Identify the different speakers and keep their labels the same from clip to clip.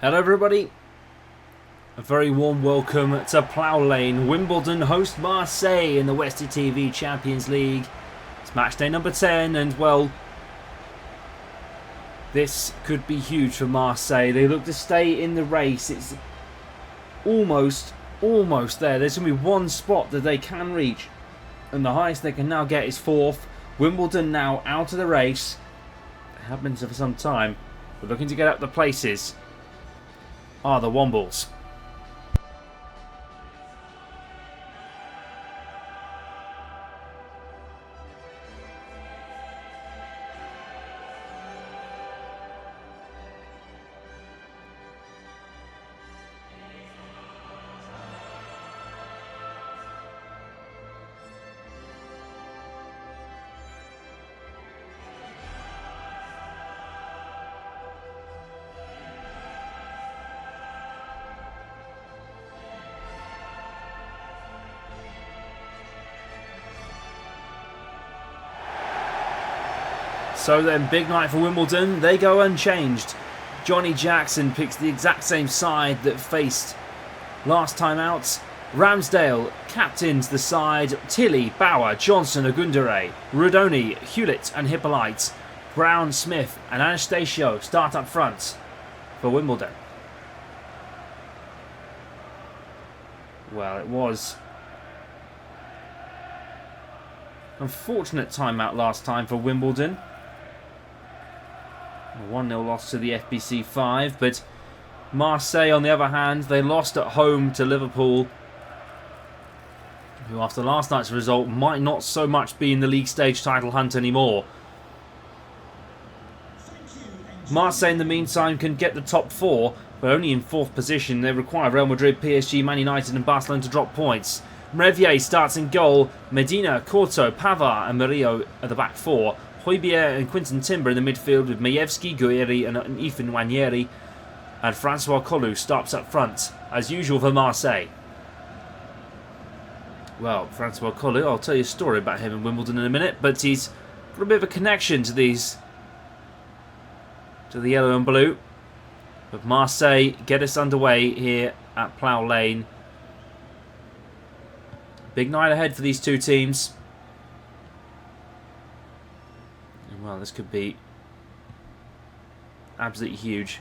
Speaker 1: Hello everybody, a very warm welcome to Plough Lane. Wimbledon host Marseille in the Westie TV Champions League. It's match day number 10 and well, this could be huge for Marseille. They look to stay in the race. It's almost there. There's going to be one spot that they can reach and the highest they can now get is 4th. Wimbledon now out of the race. It have been for some time. We're looking to get up the places. Are the Wombles. So then, big night for Wimbledon. They go unchanged. Johnny Jackson picks the exact same side that faced last time out. Ramsdale captains the side. Tilly, Bauer, Johnson, Agundere, Rodoni, Hewlett and Hippolyte. Brown, Smith and Anastasio start up front for Wimbledon. Well, it was unfortunate timeout last time for Wimbledon. A 1-0 loss to the FBC 5, but Marseille on the other hand, they lost at home to Liverpool, who after last night's result might not so much be in the league stage title hunt anymore. Marseille in the meantime can get the top 4, but only in 4th position. They require Real Madrid, PSG, Man United and Barcelona to drop points. Revier starts in goal. Medina, Corto, Pavard and Murillo at the back 4. Højbjerg and Quinton Timber in the midfield with Majewski, Guerri and Ethan Wanieri. And Francois Collu starts up front, as usual for Marseille. Well, Francois Collu, I'll tell you a story about him in Wimbledon in a minute, but he's got a bit of a connection to the yellow and blue. But Marseille get us underway here at Plough Lane. Big night ahead for these two teams. Well, this could be absolutely huge.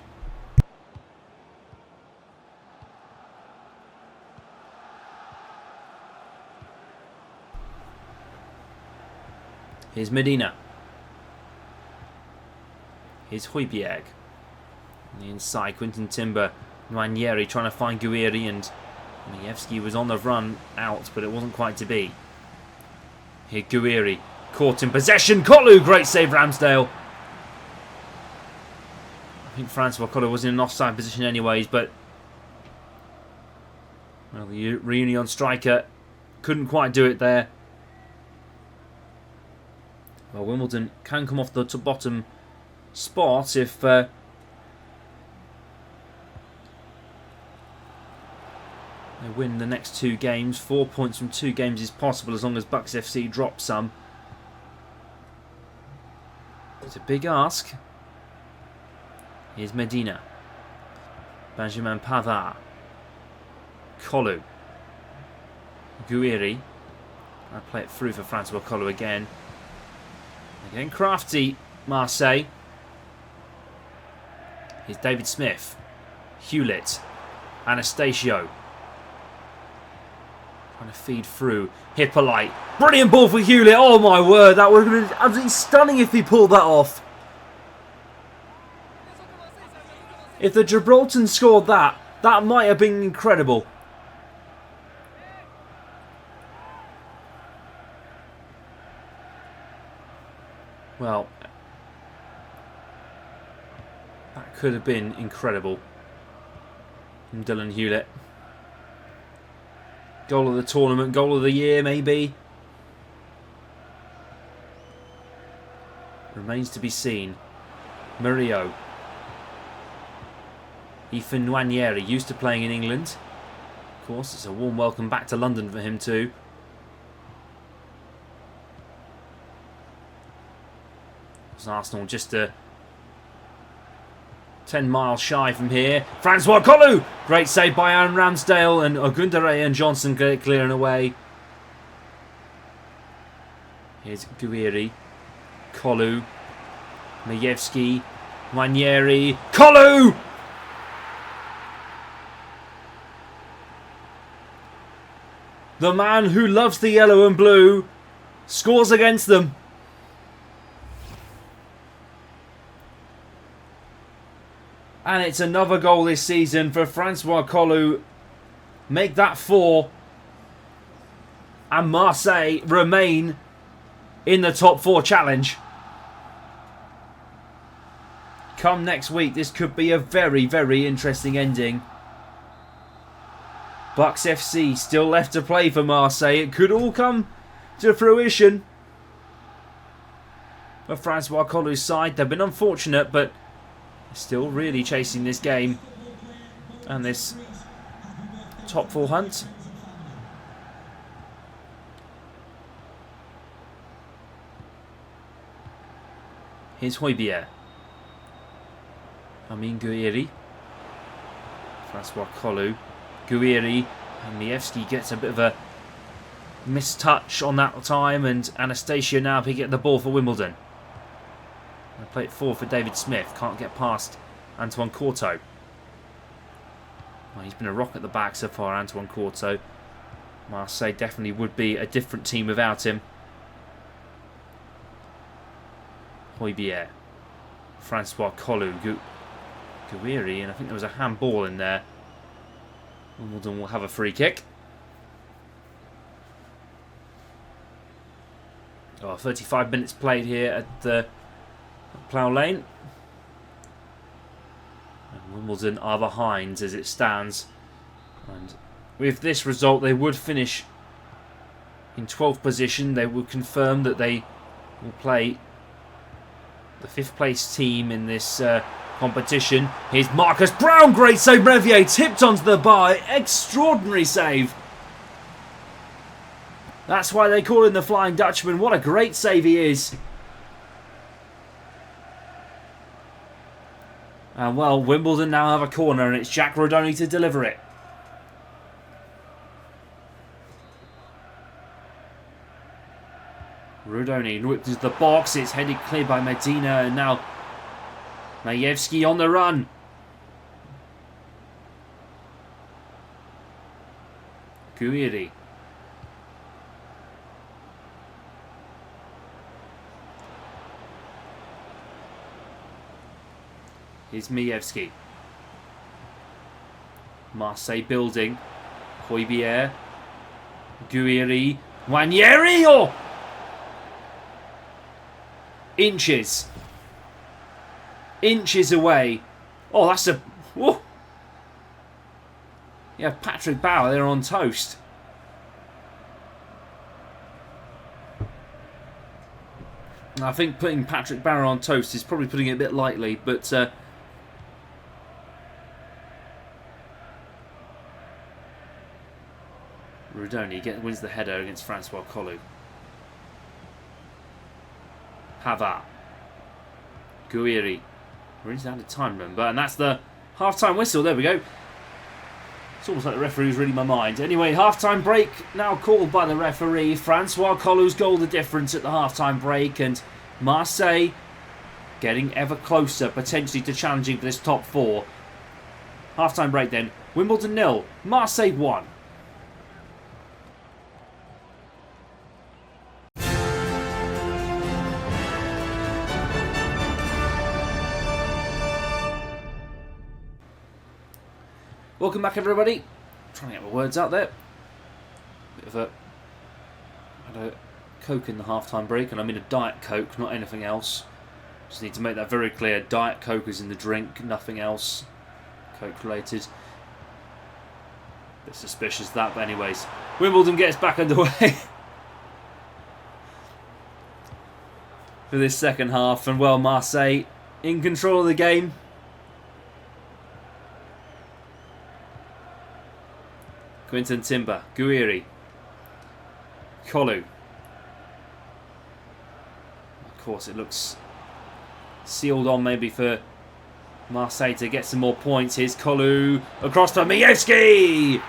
Speaker 1: Here's Medina. Here's Højbjerg. On the inside, Quinton Timber, Wanieri trying to find Guerri, and Majewski was on the run out, but it wasn't quite to be. Here, Guerri. Caught in possession. Collu, great save, Ramsdale. I think Francois Collu was in an offside position anyways, but well, the Reunion striker couldn't quite do it there. Well, Wimbledon can come off the bottom spot if they win the next 2 games. 4 points from 2 games is possible as long as Bucks FC drop some. It's a big ask. Here's Medina. Benjamin Pavard. Collu. Guerri. I play it through for Francois Collu again. They're getting crafty, Marseille. Here's David Smith. Hewlett. Anastasio. Trying to feed through. Hippolyte. Brilliant ball for Hewlett. Oh my word. That would have been absolutely stunning if he pulled that off. If the Gibraltars scored that, that might have been incredible. Well, that could have been incredible. From Dylan Hewlett. Goal of the tournament, goal of the year maybe. Remains to be seen. Murillo. Ethan Wanieri, used to playing in England. Of course, it's a warm welcome back to London for him too. Arsenal just to 10 miles shy from here. Francois Colou! Great save by Aaron Ramsdale, and Ogundere and Johnson clearing away. Here's Guiri. Colou. Majewski. Ranieri. Colou! The man who loves the yellow and blue scores against them. And it's another goal this season for Francois Colou. Make that 4. And Marseille remain in the top 4 challenge. Come next week, this could be a very, very interesting ending. Bucks FC still left to play for Marseille. It could all come to fruition. For Francois Colou's side, they've been unfortunate, but still really chasing this game and this top 4 hunt. Here's Højbjerg. Amin Guiri. Francois Colou. Guiri. And Majewski gets a bit of a mistouch on that time, and Anastasio now picking up the ball for Wimbledon. They play it forward for David Smith. Can't get past Antoine Corto. Well, he's been a rock at the back so far, Antoine Corto. Marseille definitely would be a different team without him. Højbjerg. Francois Colou. Guiri, and I think there was a handball in there. Wimbledon will have a free kick. 35 minutes played here at the Plough Lane. And Wimbledon are behind as it stands. And with this result, they would finish in 12th position. They would confirm that they will play the 5th place team in this competition. Here's Marcus Brown. Great save. Revier tipped onto the bar. Extraordinary save. That's why they call him the Flying Dutchman. What a great save he is. And well, Wimbledon now have a corner, and it's Jack Rodoni to deliver it. Rodoni whipped into the box. It's headed clear by Medina, and now Majewski on the run. Guiri. Here's Majewski. Marseille building. Højbjerg. Guiri. Ranieri. Oh! Inches away. Oh, that's a... Whoa. Yeah, Patrick Bauer there on toast. I think putting Patrick Bauer on toast is probably putting it a bit lightly, but... Rodoni wins the header against Francois Colou. Pavard. Guiri. We're into out of time, remember? And that's the half-time whistle. There we go. It's almost like the referee's reading my mind. Anyway, half-time break now called by the referee. Francois Colou's goal the difference at the half-time break. And Marseille getting ever closer, potentially, to challenging for this top 4. Half-time break then. Wimbledon 0. Marseille 1. Welcome back, everybody. Trying to get my words out there. Bit of had a Coke in the half-time break, and I mean a Diet Coke, not anything else. Just need to make that very clear. Diet Coke is in the drink, nothing else Coke related. Bit suspicious of that, but anyways, Wimbledon gets back underway for this second half, and well, Marseille in control of the game. Quinton Timber, Guiri, Colou. Of course, it looks sealed on maybe for Marseille to get some more points. Here's Kolu across to Mievski.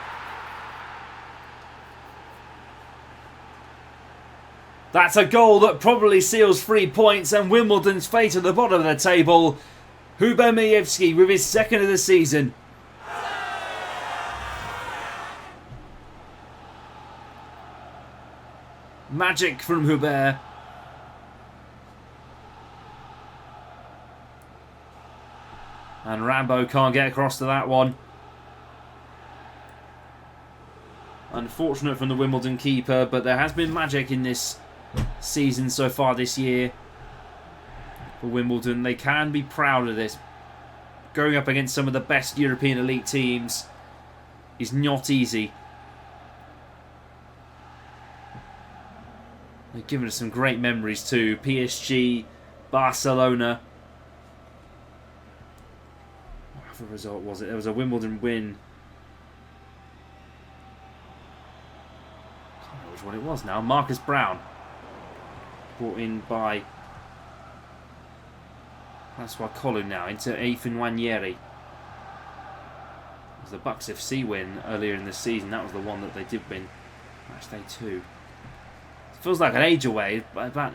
Speaker 1: That's a goal that probably seals 3 points and Wimbledon's fate at the bottom of the table. Hubert Mievski with his second of the season. Magic from Hubert. And Rambo can't get across to that one. Unfortunate from the Wimbledon keeper, but there has been magic in this season so far this year. For Wimbledon, they can be proud of this. Going up against some of the best European elite teams is not easy. They've given us some great memories too. PSG, Barcelona. What result was it? There was a Wimbledon win. I can't remember which one it was now. Marcus Brown. Brought in by... That's why Kolu now. Into Ethan Wanieri. It was the Bucks FC win earlier in the season. That was the one that they did win. Match day 2. Feels like an age away, about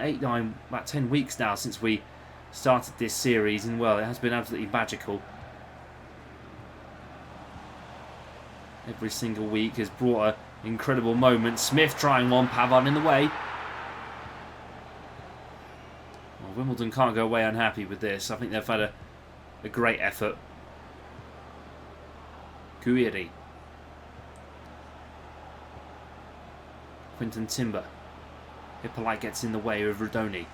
Speaker 1: 10 weeks now since we started this series, and well, it has been absolutely magical. Every single week has brought an incredible moment. Smith trying one, Pavard in the way. Well, Wimbledon can't go away unhappy with this. I think they've had a great effort. Guiri. Quinton Timber. Hippolyte gets in the way of Rudoni.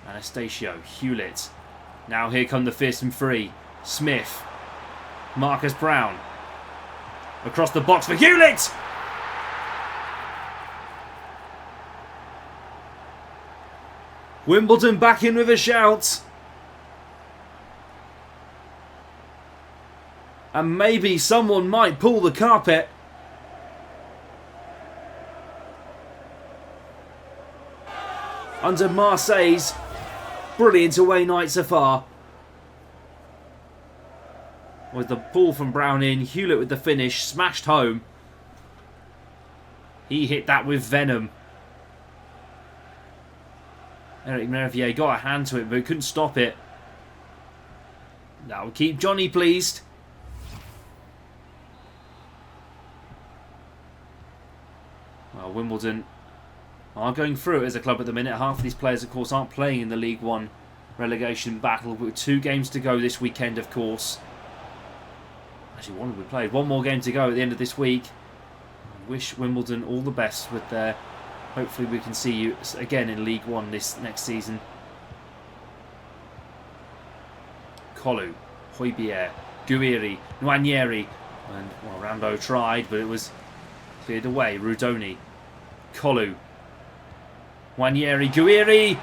Speaker 1: Anastasio, Hewlett. Now here come the fearsome three. Smith. Marcus Brown. Across the box for Hewlett! Wimbledon back in with a shout. And maybe someone might pull the carpet. Under Marseille's brilliant away night so far. With the ball from Brown in, Hewlett with the finish, smashed home. He hit that with venom. Eric Mervier got a hand to it, but couldn't stop it. That will keep Johnny pleased. Well, Wimbledon are going through it as a club at the minute. Half of these players, of course, aren't playing in the League One relegation battle. With 2 games to go this weekend, of course. Actually, one will be played. 1 more game to go at the end of this week. I wish Wimbledon all the best with their... Hopefully we can see you again in League One this next season. Kolu, Hoybier, Guiri, Nwanieri. And, well, Rambo tried, but it was cleared away. Rudoni, Kolu. Wanieri, Guiri.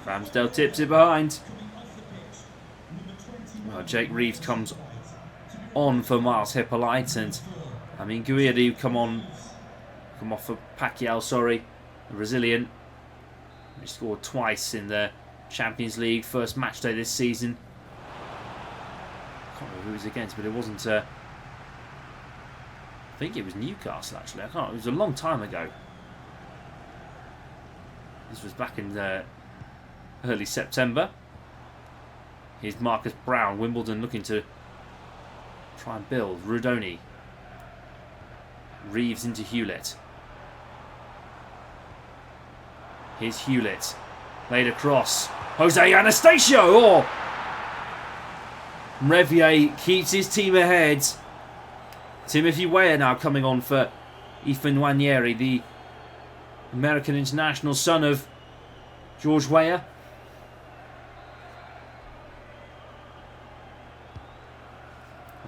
Speaker 1: Ramsdale tips it behind. Well, Jake Reeves comes on for Miles Hippolyte, and I mean Guiri come off for Pacquiao, sorry, Brazilian. He scored twice in the Champions League, first match day this season. I can't remember who it was against, but it wasn't. I think it was Newcastle actually. I can't. It was a long time ago. This was back in early September. Here's Marcus Brown. Wimbledon looking to try and build. Rudoni. Reeves into Hewlett. Here's Hewlett. Laid across. Jose Anastasio! Oh! Revier keeps his team ahead. Timothy Weah now coming on for Ethan Wanieri, the American international son of George Weah.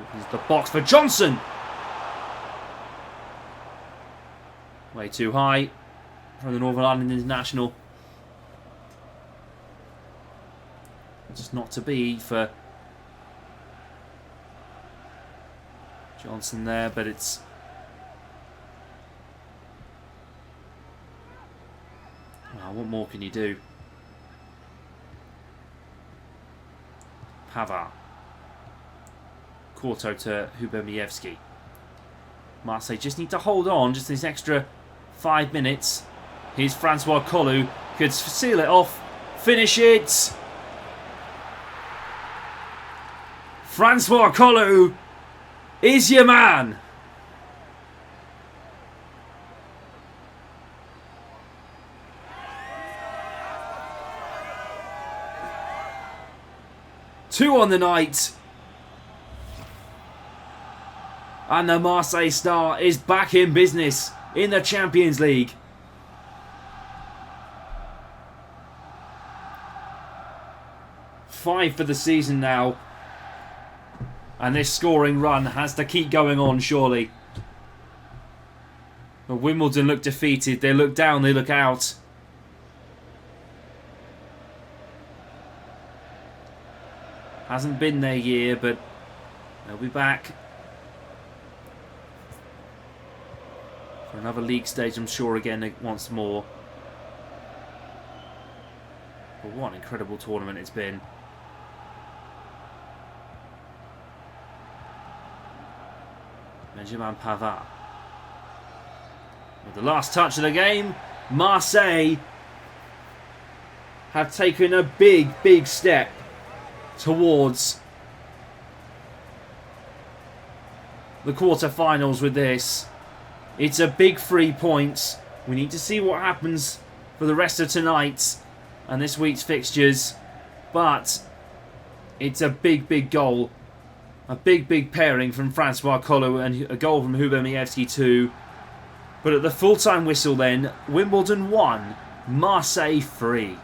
Speaker 1: Opens the box for Johnson. Way too high from the Northern Ireland international. Just not to be for Johnson there, but it's... Well, what more can you do? Pavard. Courtois to Hubert. Marseille just need to hold on just this extra 5 minutes. Here's Francois Collu. Could seal it off. Finish it. Francois Collu is your man. Two on the night. And the Marseille star is back in business in the Champions League. Five for the season now. And this scoring run has to keep going on, surely. But Wimbledon look defeated. They look down, they look out. Hasn't been their year, but they'll be back. For another league stage, I'm sure, again, once more. But what an incredible tournament it's been. Benjamin Pavard. With the last touch of the game, Marseille have taken a big step towards the quarter-finals with this. It's a big 3 points. We need to see what happens for the rest of tonight and this week's fixtures. But it's a big goal. A big pairing from Francois Collu and a goal from Hubert too. But at the full-time whistle then, Wimbledon 1, Marseille 3.